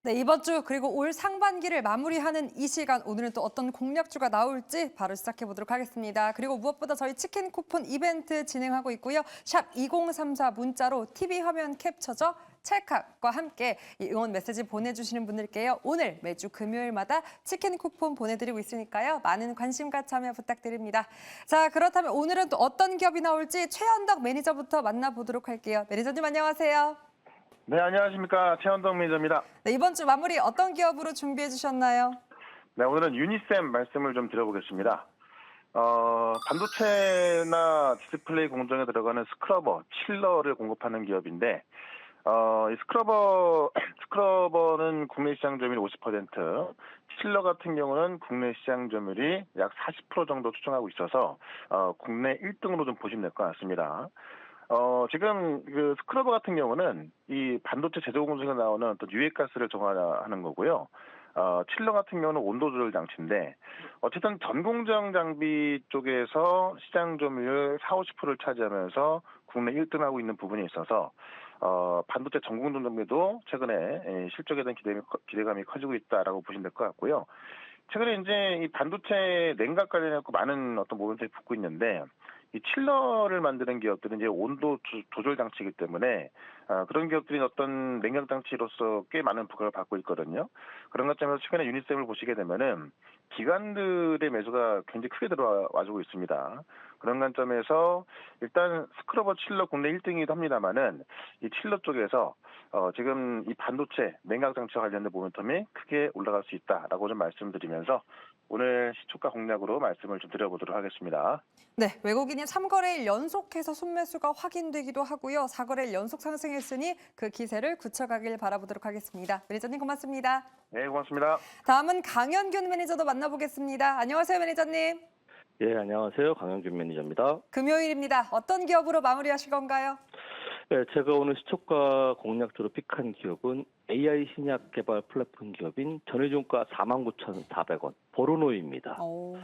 네, 이번 주 그리고 올 상반기를 마무리하는 이 시간 오늘은 또 어떤 공략주가 나올지 바로 시작해 보도록 하겠습니다. 그리고 무엇보다 저희 치킨 쿠폰 이벤트 진행하고 있고요. 샵 2034 문자로 TV 화면 캡처죠. 찰칵과 함께 이 응원 메시지 보내주시는 분들께요. 오늘 매주 금요일마다 치킨 쿠폰 보내드리고 있으니까요. 많은 관심과 참여 부탁드립니다. 자, 그렇다면 오늘은 또 어떤 기업이 나올지 최현덕 매니저부터 만나보도록 할게요. 매니저님 안녕하세요. 네, 안녕하십니까. 최원동 매니저입니다. 네, 이번 주 마무리 어떤 기업으로 준비해 주셨나요? 네, 오늘은 유니셈 말씀을 좀 드려보겠습니다. 반도체나 디스플레이 공정에 들어가는 스크러버, 칠러를 공급하는 기업인데, 이 스크러버는 국내 시장 점유율 50%, 칠러 같은 경우는 국내 시장 점유율이 약 40% 정도 추정하고 있어서, 국내 1등으로 좀 보시면 될 것 같습니다. 지금 그 스크러버 같은 경우는 이 반도체 제조 공정에 나오는 어떤 유해가스를 정화하는 거고요. 칠러 같은 경우는 온도 조절 장치인데 어쨌든 전공정 장비 쪽에서 시장 점유율 40~50%를 차지하면서 국내 1등하고 있는 부분이 있어서 반도체 전공정 장비도 최근에 실적에 대한 기대감이 커지고 있다라고 보시면 될 것 같고요. 최근에 이제 이 반도체 냉각 관련해서 많은 어떤 모멘텀이 붙고 있는데 이 칠러를 만드는 기업들은 이제 온도 조절 장치이기 때문에 그런 기업들이 어떤 냉각 장치로서 꽤 많은 부각을 받고 있거든요. 그런 것점에서 최근에 유니셈을 보시게 되면은 기관들의 매수가 굉장히 크게 들어와주고 있습니다. 그런 관점에서 일단 스크러버 칠러 국내 1등이기도 합니다만은 이 칠러 쪽에서 지금 이 반도체 냉각 장치와 관련된 모멘텀이 크게 올라갈 수 있다라고 좀 말씀드리면서 오늘 시초가 공략으로 말씀을 좀 드려보도록 하겠습니다. 네, 외국인이 3거래일 연속해서 순매수가 확인되기도 하고요. 4거래일 연속 상승했으니 그 기세를 굳혀가길 바라보도록 하겠습니다. 매니저님 고맙습니다. 네, 고맙습니다. 다음은 강현균 매니저도 만나보겠습니다. 안녕하세요, 매니저님. 예, 안녕하세요. 강영준 매니저입니다. 금요일입니다. 어떤 기업으로 마무리하실 건가요? 예, 제가 오늘 시초가 공략주로 픽한 기업은 AI 신약 개발 플랫폼 기업인 전일종가 49,400원, 보로노입니다. 오.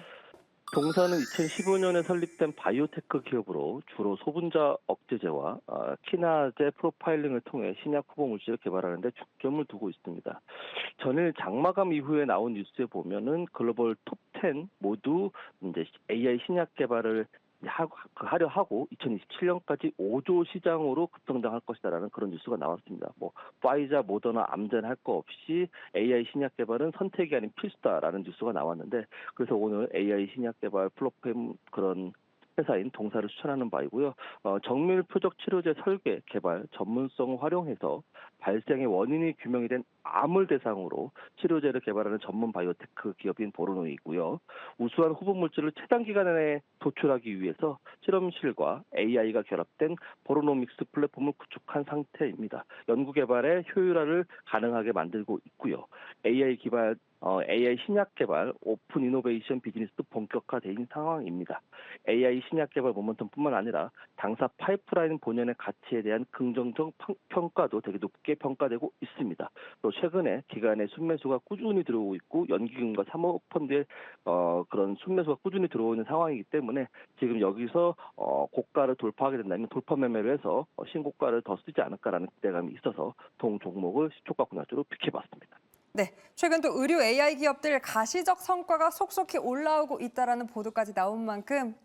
동사는 2015년에 설립된 바이오테크 기업으로 주로 소분자 억제제와 키나제 프로파일링을 통해 신약 후보 물질을 개발하는데 중점을 두고 있습니다. 전일 장마감 이후에 나온 뉴스에 보면은 글로벌 톱 10 모두 이제 AI 신약 개발을 하려 하고 2027년까지 5조 시장으로 급성장할 것이다라는 그런 뉴스가 나왔습니다. 뭐 파이자, 모더나, 암젠 할 거 없이 AI 신약 개발은 선택이 아닌 필수다라는 뉴스가 나왔는데 그래서 오늘 AI 신약 개발 플랫폼 그런 회사인 동사를 추천하는 바이고요. 정밀 표적 치료제 설계, 개발, 전문성을 활용해서 발생의 원인이 규명이 된 암을 대상으로 치료제를 개발하는 전문 바이오테크 기업인 보로노이고요. 우수한 후보 물질을 최단 기간 내에 도출하기 위해서 실험실과 AI가 결합된 보로노믹스 플랫폼을 구축한 상태입니다. 연구 개발의 효율화를 가능하게 만들고 있고요. AI 신약 개발, 오픈 이노베이션 비즈니스도 본격화된 상황입니다. AI 신약 개발 모멘텀뿐만 아니라 당사 파이프라인 본연의 가치에 대한 긍정적 평가도 되게 높게 평가되고 있습니다. 또 최근에 기관의 순매수가 꾸준히 들어오고 있고 연기금과 사모펀드의 그런 순매수가 꾸준히 들어오는 상황이기 때문에 지금 여기서 고가를 돌파하게 된다면 돌파 매매를 해서 신고가를 더 쓰지 않을까라는 기대감이 있어서 동 종목을 시초가 공략주로 픽해봤습니다. 네, 최근 또 의류 AI 기업들 가시적 성과가 속속히 올라오고 있다라는 보도까지 나온 만큼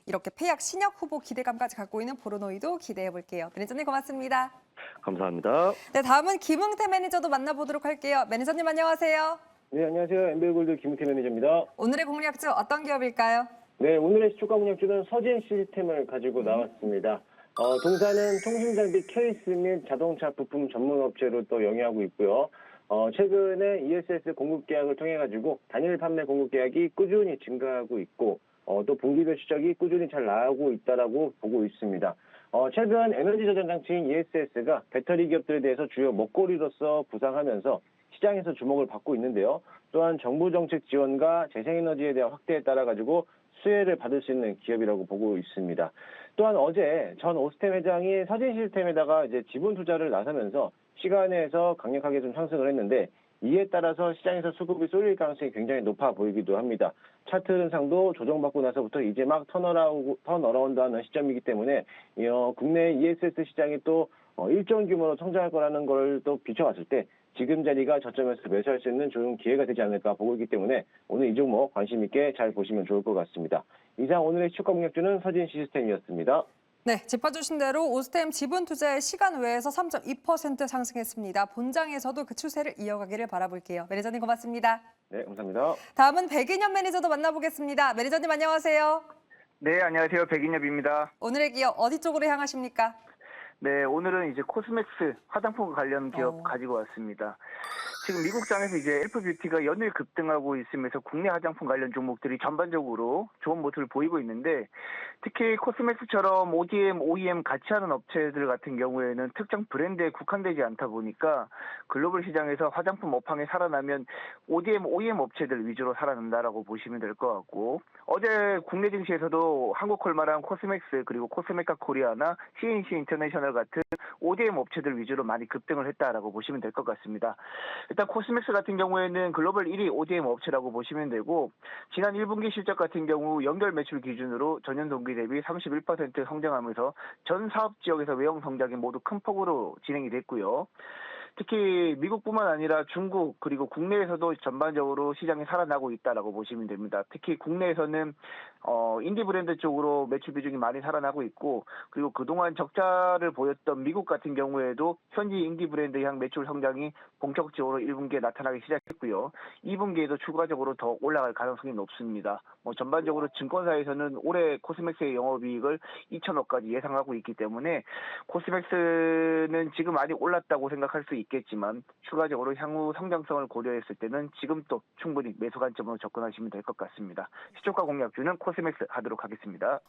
이렇게 폐약 신약 후보 기대감까지 갖고 있는 보로노이도 기대해 볼게요. 매니저님 고맙습니다. 감사합니다. 네, 다음은 김흥태 매니저도 만나보도록 할게요. 매니저님 안녕하세요. 네, 안녕하세요. 엠벨골드 김우태 매니저입니다. 오늘의 공략주 어떤 기업일까요? 네, 오늘의 시초가 공략주는 서진 시스템을 가지고 나왔습니다. 동사는 통신장비 케이스 및 자동차 부품 전문 업체로 또 영위하고 있고요. 최근에 ESS 공급 계약을 통해 가지고 단일 판매 공급 계약이 꾸준히 증가하고 있고 또 분기별 실적이 꾸준히 잘 나오고 있다라고 보고 있습니다. 최근 에너지 저장 장치인 ESS가 배터리 기업들에 대해서 주요 먹거리로서 부상하면서 시장에서 주목을 받고 있는데요. 또한 정부 정책 지원과 재생에너지에 대한 확대에 따라 가지고 수혜를 받을 수 있는 기업이라고 보고 있습니다. 또한 어제 전 오스템 회장이 서진 시스템에다가 이제 지분 투자를 나서면서 시간에서 강력하게 좀 상승을 했는데 이에 따라서 시장에서 수급이 쏠릴 가능성이 굉장히 높아 보이기도 합니다. 차트 흐름상도 조정받고 나서부터 이제 막 턴어라운드하는 시점이기 때문에 국내 ESS 시장이 또 일정 규모로 성장할 거라는 걸 또 비춰봤을 때 지금 자리가 저점에서 매수할 수 있는 좋은 기회가 되지 않을까 보고 있기 때문에 오늘 이 종목 관심 있게 잘 보시면 좋을 것 같습니다. 이상 오늘의 주가 공략주는 서진 시스템이었습니다. 네, 짚어주신 대로 오스템 지분 투자의 시간 외에서 3.2% 상승했습니다. 본장에서도 그 추세를 이어가기를 바라볼게요. 매니저님 고맙습니다. 네, 감사합니다. 다음은 백인엽 매니저도 만나보겠습니다. 매니저님 안녕하세요. 네, 안녕하세요. 백인엽입니다. 오늘의 기업 어디 쪽으로 향하십니까? 네, 오늘은 이제 코스맥스 화장품 관련 기업 어. 가지고 왔습니다. 지금 미국장에서 이제 엘프뷰티가 연일 급등하고 있으면서 국내 화장품 관련 종목들이 전반적으로 좋은 모습을 보이고 있는데 특히 코스맥스처럼 ODM, OEM 같이 하는 업체들 같은 경우에는 특정 브랜드에 국한되지 않다 보니까 글로벌 시장에서 화장품 업황이 살아나면 ODM, OEM 업체들 위주로 살아난다라고 보시면 될 것 같고 어제 국내 증시에서도 한국콜마랑 코스맥스 그리고 코스메카 코리아나 CNC 인터내셔널 같은 ODM 업체들 위주로 많이 급등을 했다라고 보시면 될 것 같습니다. 일단 코스맥스 같은 경우에는 글로벌 1위 ODM 업체라고 보시면 되고 지난 1분기 실적 같은 경우 연결 매출 기준으로 전년 동기 대비 31% 성장하면서 전 사업 지역에서 외형 성장이 모두 큰 폭으로 진행이 됐고요. 특히 미국뿐만 아니라 중국 그리고 국내에서도 전반적으로 시장이 살아나고 있다라고 보시면 됩니다. 특히 국내에서는 인디 브랜드 쪽으로 매출 비중이 많이 살아나고 있고 그리고 그동안 적자를 보였던 미국 같은 경우에도 현지 인디 브랜드 향 매출 성장이 본격적으로 1분기에 나타나기 시작했고요. 2분기에도 추가적으로 더 올라갈 가능성이 높습니다. 전반적으로 증권사에서는 올해 코스맥스의 영업이익을 2천억까지 예상하고 있기 때문에 코스맥스는 지금 많이 올랐다고 생각할 수 있겠지만 추가적으로 향후 성장성을 고려했을 때는 지금 또 충분히 매수 관점으로 접근하시면 될 것 같습니다. 시초가 공략주는 코스맥스 하도록 하겠습니다.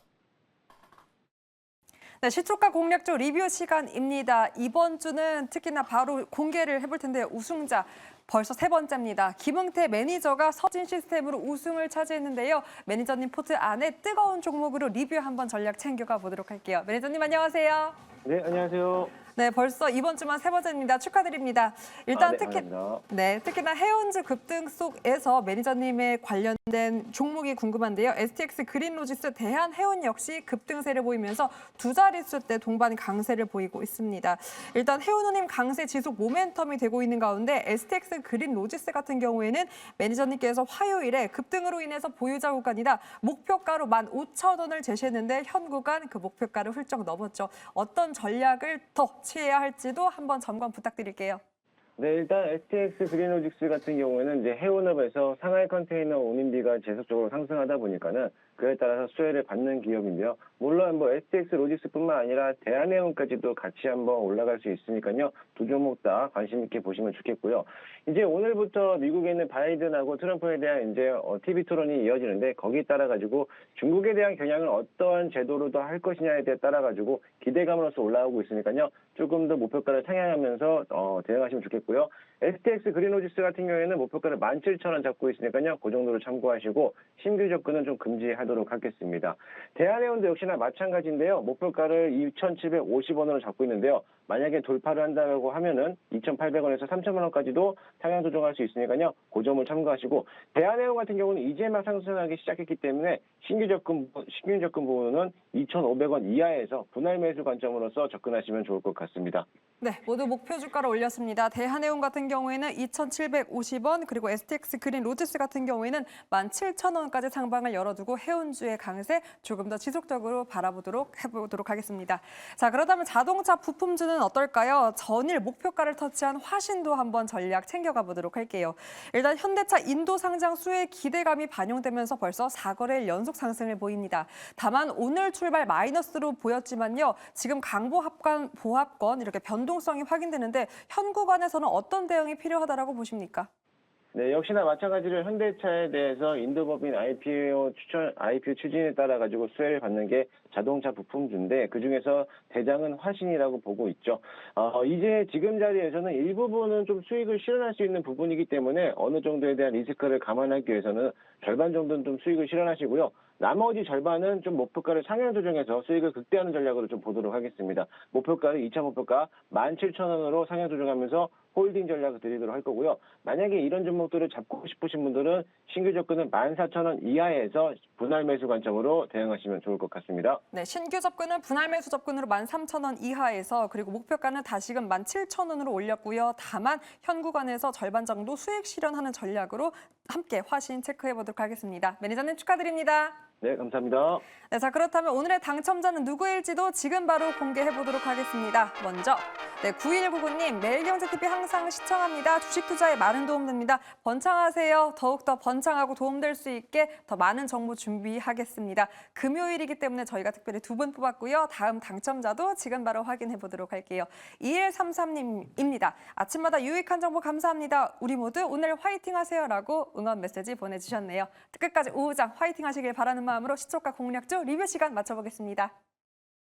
네, 시초가 공략주 리뷰 시간입니다. 이번 주는 특히나 바로 공개를 해볼 텐데요. 우승자 벌써 세 번째입니다. 김응태 매니저가 서진 시스템으로 우승을 차지했는데요. 매니저님 포트 안에 뜨거운 종목으로 리뷰 한번 전략 챙겨가 보도록 할게요. 매니저님 안녕하세요. 네, 안녕하세요. 네, 벌써 이번 주만 세 번째입니다. 축하드립니다. 일단 네, 감사합니다. 특히나 해운즈 급등 속에서 매니저님의 관련된 종목이 궁금한데요. STX 그린로지스 대한해운 역시 급등세를 보이면서 두 자릿수대 동반 강세를 보이고 있습니다. 일단 해운우님 강세 지속 모멘텀이 되고 있는 가운데 STX 그린로지스 같은 경우에는 매니저님께서 화요일에 급등으로 인해서 보유자 구간이다 목표가로 15,000원을 제시했는데 현 구간 그 목표가를 훌쩍 넘었죠. 어떤 전략을 더 취해야 할지도 한번 점검 부탁드릴게요. 네, 일단 STX 그린로직스 같은 경우에는 이제 해운업에서 상하이 컨테이너 운임비가 지속적으로 상승하다 보니까는 그에 따라서 수혜를 받는 기업인데요. 물론 STX 로직스뿐만 아니라 대한해운까지도 같이 한번 올라갈 수 있으니까요. 두 종목 다 관심 있게 보시면 좋겠고요. 이제 오늘부터 미국에 있는 바이든하고 트럼프에 대한 이제 TV 토론이 이어지는데 거기에 따라 가지고 중국에 대한 겨냥을 어떠한 제도로 더 할 것이냐에 따라 가지고 기대감으로서 올라오고 있으니까요. 조금 더 목표가를 상향하면서 대응하시면 좋겠고요. STX 그린로지스 같은 경우에는 목표가를 17,000원 잡고 있으니까요. 그 정도로 참고하시고 신규 접근은 좀 금지하도록 하겠습니다. 대한해운도 역시나 마찬가지인데요. 목표가를 2,750원으로 잡고 있는데요. 만약에 돌파를 한다고 하면은 2,800원에서 3,000원 원까지도 상향 조정할 수 있으니까요. 그 점을 참고하시고 대한해운 같은 경우는 이제 막 상승하기 시작했기 때문에 신규 접근 부분은 2,500원 이하에서 분할 매수 관점으로서 접근하시면 좋을 것 같습니다. 네, 모두 목표 주가를 올렸습니다. 대한해운 같은 경우에는 2,750원, 그리고 STX 그린 로지스 같은 경우에는 17,000원까지 상방을 열어두고 해운주의 강세 조금 더 지속적으로 해보도록 하겠습니다. 자, 그렇다면 자동차 부품주는 어떨까요? 전일 목표가를 터치한 화신도 한번 전략 챙겨가 보도록 할게요. 일단 현대차 인도 상장 수혜 기대감이 반영되면서 벌써 4거래일 연속 상승을 보입니다. 다만 오늘 출발 마이너스로 보였지만요. 지금 보합권 이렇게 변동성이 확인되는데 현 구간에서는 어떤 대응이 필요하다라고 보십니까? 네, 역시나 마찬가지로 현대차에 대해서 인도법인 IPO 추진에 따라 가지고 수혜를 받는 게 자동차 부품주인데 그중에서 대장은 화신이라고 보고 있죠. 이제 지금 자리에서는 일부분은 좀 수익을 실현할 수 있는 부분이기 때문에 어느 정도에 대한 리스크를 감안하기 위해서는 절반 정도는 좀 수익을 실현하시고요. 나머지 절반은 좀 목표가를 상향 조정해서 수익을 극대화하는 전략으로 좀 보도록 하겠습니다. 목표가를 2차 목표가 17,000원으로 상향 조정하면서 홀딩 전략을 드리도록 할 거고요. 만약에 이런 종목들을 잡고 싶으신 분들은 신규 접근은 14,000원 이하에서 분할 매수 관점으로 대응하시면 좋을 것 같습니다. 네, 신규 접근은 분할 매수 접근으로 13,000원 이하에서 그리고 목표가는 다시금 17,000원으로 올렸고요. 다만 현 구간에서 절반 정도 수익 실현하는 전략으로 함께 화신 체크해 보도록 하겠습니다. 매니저님 축하드립니다. 네, 감사합니다. 네, 자 그렇다면 오늘의 당첨자는 누구일지도 지금 바로 공개해 보도록 하겠습니다. 먼저 9199님 매일경제TV 항상 시청합니다. 주식 투자에 많은 도움 됩니다. 번창하세요. 더욱더 번창하고 도움될 수 있게 더 많은 정보 준비하겠습니다. 금요일이기 때문에 저희가 특별히 2분 뽑았고요. 다음 당첨자도 지금 바로 확인해 보도록 할게요. 2133님입니다. 아침마다 유익한 정보 감사합니다. 우리 모두 오늘 화이팅 하세요라고 응원 메시지 보내주셨네요. 끝까지 우우장 화이팅 하시길 바라는 마음으로 시초가 공략주 리뷰 시간 맞춰보겠습니다.